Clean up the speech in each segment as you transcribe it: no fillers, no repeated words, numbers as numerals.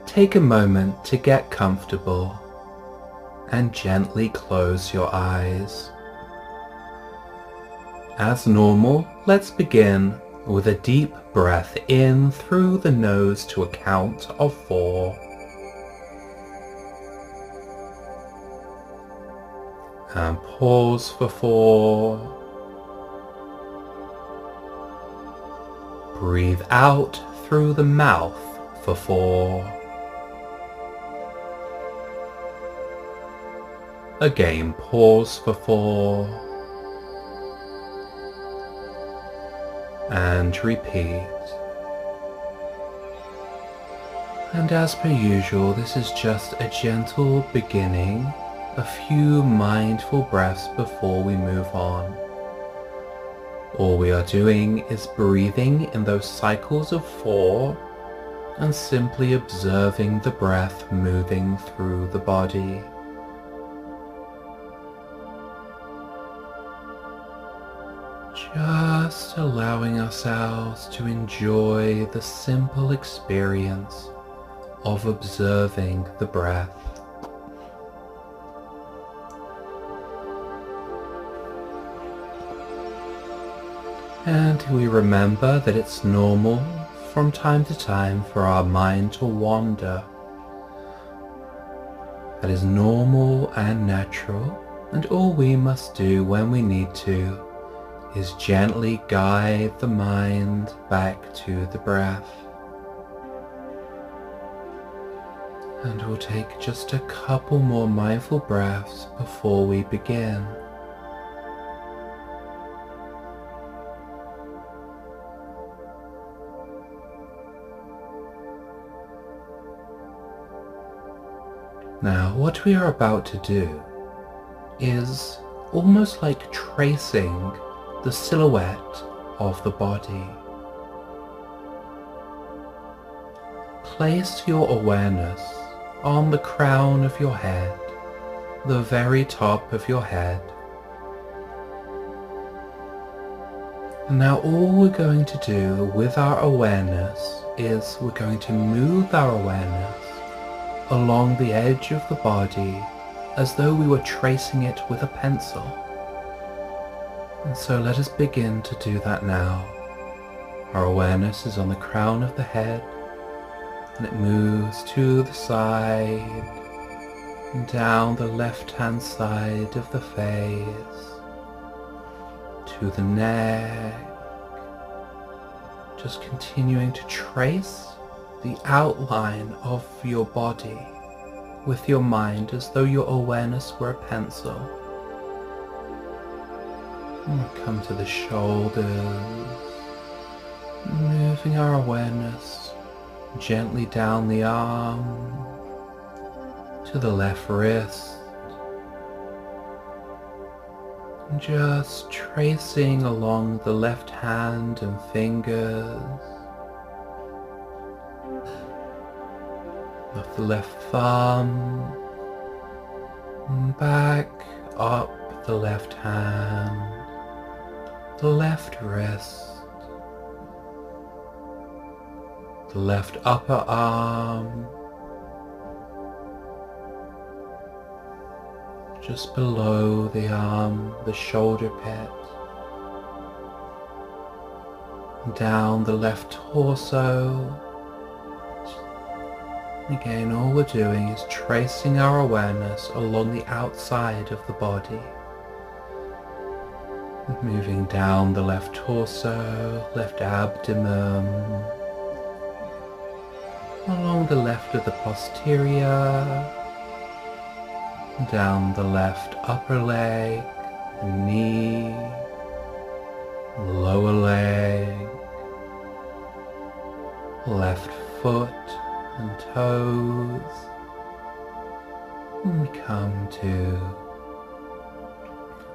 take a moment to get comfortable and gently close your eyes. As normal, let's begin with a deep breath in through the nose to a count of 4. And pause for 4. Breathe out through the mouth for 4. Again, pause for 4. And repeat. And as per usual, this is just a gentle beginning, a few mindful breaths before we move on. All we are doing is breathing in those cycles of 4 and simply observing the breath moving through the body. Just allowing ourselves to enjoy the simple experience of observing the breath. And we remember that it's normal from time to time for our mind to wander. That is normal and natural, and all we must do when we need to is gently guide the mind back to the breath. And we'll take just a couple more mindful breaths before we begin. Now, what we are about to do is almost like tracing the silhouette of the body. Place your awareness on the crown of your head, the very top of your head. And now all we're going to do with our awareness is we're going to move our awareness along the edge of the body as though we were tracing it with a pencil. And so let us begin to do that now. Our awareness is on the crown of the head, and it moves to the side and down the left-hand side of the face, to the neck, just continuing to trace the outline of your body with your mind as though your awareness were a pencil. And we come to the shoulders, moving our awareness gently down the arm to the left wrist, and just tracing along the left hand and fingers of the left thumb, and back up the left hand, the left wrist, the left upper arm, just below the arm, the shoulder pit, down the left torso. Again, all we're doing is tracing our awareness along the outside of the body. Moving down the left torso, left abdomen, along the left of the posterior, down the left upper leg, knee, lower leg, left foot and toes, and we come to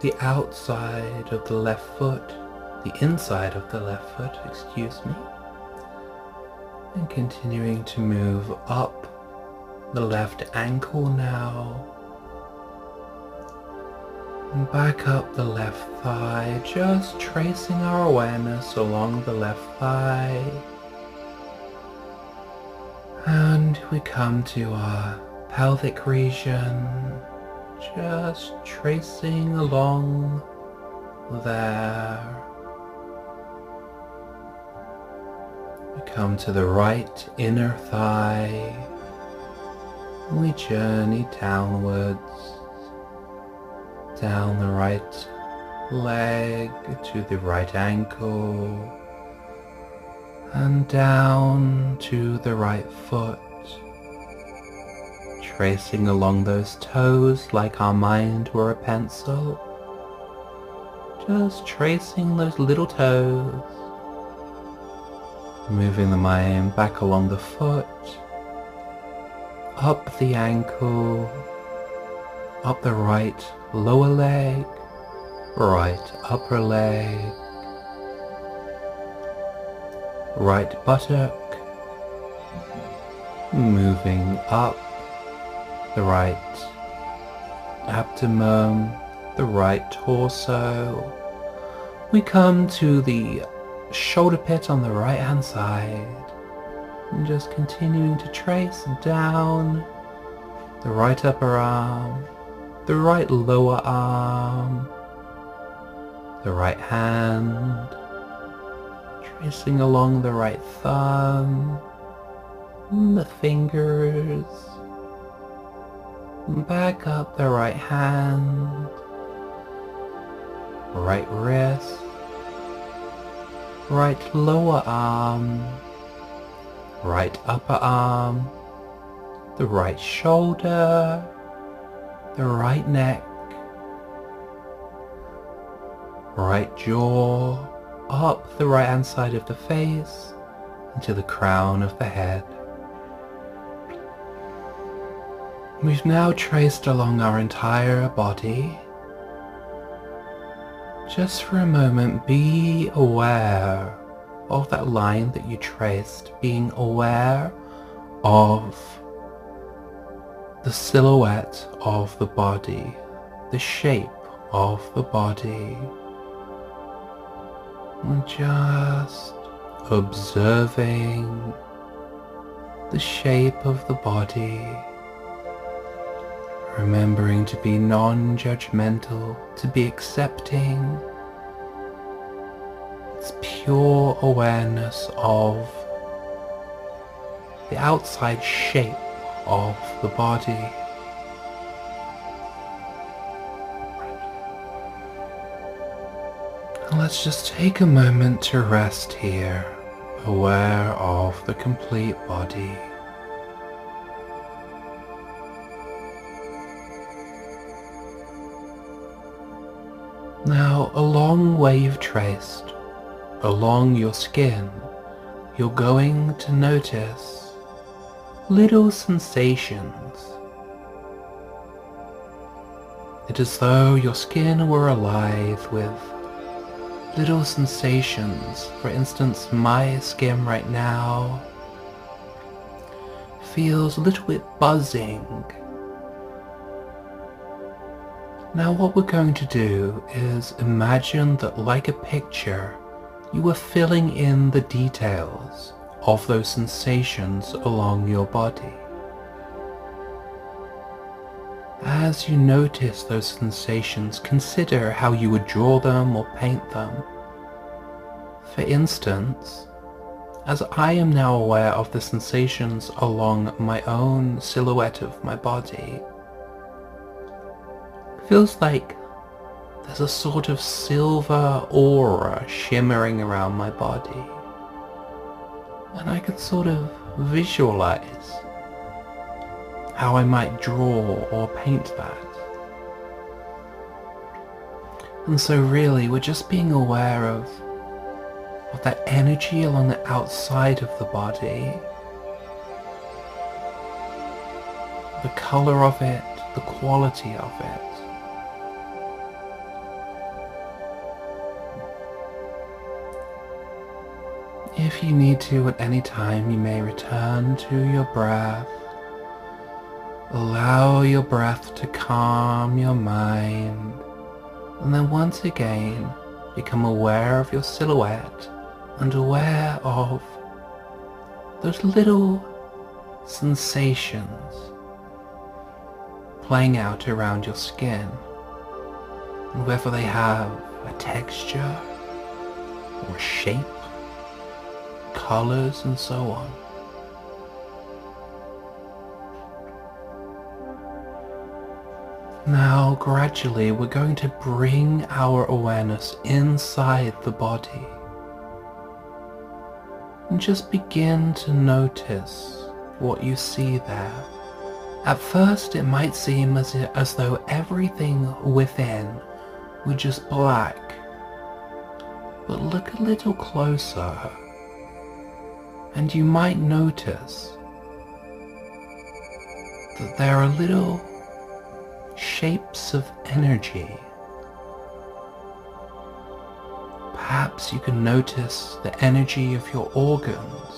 the outside of the left foot, the inside of the left foot, excuse me, and continuing to move up the left ankle now, and back up the left thigh, just tracing our awareness along the left thigh, And we come to our pelvic region, just tracing along there. We come to the right inner thigh, and we journey downwards, down the right leg to the right ankle, and down to the right foot, tracing along those toes like our mind were a pencil, just tracing those little toes, moving the mind back along the foot, up the ankle, up the right lower leg, right upper leg, right buttock, moving up the right abdomen, the right torso. We come to the shoulder pit on the right hand side, and just continuing to trace down the right upper arm, the right lower arm, the right hand, tracing along the right thumb, the fingers, back up the right hand, right wrist, right lower arm, right upper arm, the right shoulder, the right neck, right jaw, up the right hand side of the face into the crown of the head. We've now traced along our entire body. Just for a moment, be aware of that line that you traced, being aware of the silhouette of the body, the shape of the body. And just observing the shape of the body, remembering to be non-judgmental, to be accepting. It's pure awareness of the outside shape of the body. And let's just take a moment to rest here, aware of the complete body. Now, along where you've traced, along your skin, you're going to notice little sensations. It is as though your skin were alive with little sensations. For instance, my skin right now feels a little bit buzzing. Now what we're going to do is imagine that, like a picture, you are filling in the details of those sensations along your body. As you notice those sensations, consider how you would draw them or paint them. For instance, as I am now aware of the sensations along my own silhouette of my body, it feels like there's a sort of silver aura shimmering around my body, and I could sort of visualize how I might draw or paint that. And so really we're just being aware of that energy along the outside of the body, the color of it, the quality of it. If you need to at any time, you may return to your breath. Allow your breath to calm your mind, and then once again become aware of your silhouette and aware of those little sensations playing out around your skin, and whether they have a texture or shape, colors, and so on. Now, gradually, we're going to bring our awareness inside the body and just begin to notice what you see there. At first, it might seem as though everything within were just black, but look a little closer and you might notice that there are little shapes of energy. Perhaps you can notice the energy of your organs.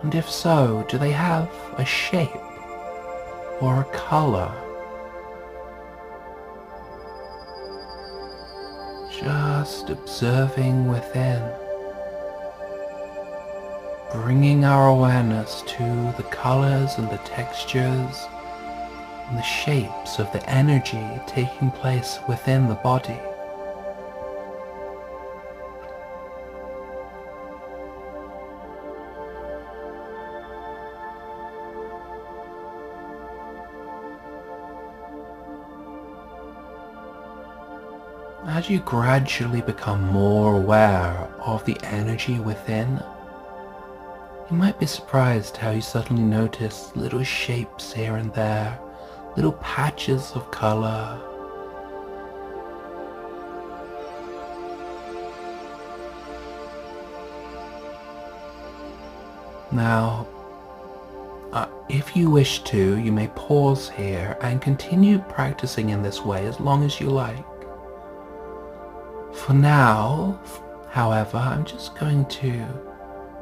And if so, do they have a shape or a color? Just observing within, bringing our awareness to the colors and the textures and the shapes of the energy taking place within the body. As you gradually become more aware of the energy within, you might be surprised how you suddenly notice little shapes here and there, little patches of color. Now, if you wish to, you may pause here and continue practicing in this way as long as you like. For now, however, I'm just going to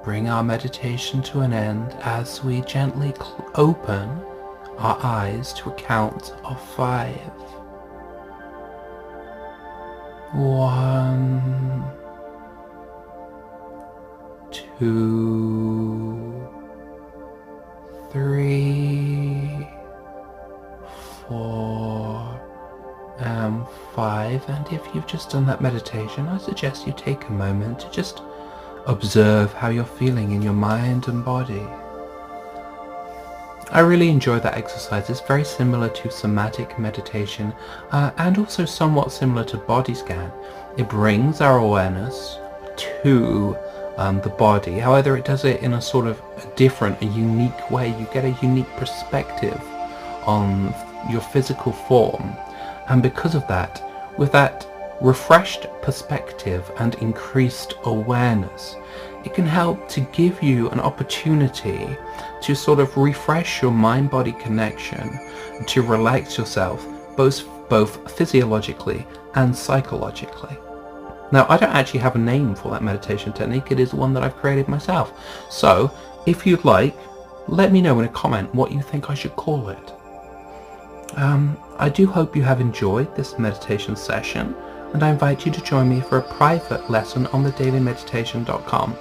bring our meditation to an end as we gently open our eyes to a count of 5. 1, 2, 3, 4, and 5. And if you've just done that meditation, I suggest you take a moment to just observe how you're feeling in your mind and body. I really enjoy that exercise. It's very similar to somatic meditation and also somewhat similar to body scan. It brings our awareness to the body. However, it does it in a sort of a unique way. You get a unique perspective on your physical form. And because of that, with that refreshed perspective and increased awareness, it can help to give you an opportunity to sort of refresh your mind-body connection, to relax yourself both physiologically and psychologically. Now, I don't actually have a name for that meditation technique. It is one that I've created myself. So, if you'd like, let me know in a comment what you think I should call it. I do hope you have enjoyed this meditation session, and I invite you to join me for a private lesson on thedailymeditation.com.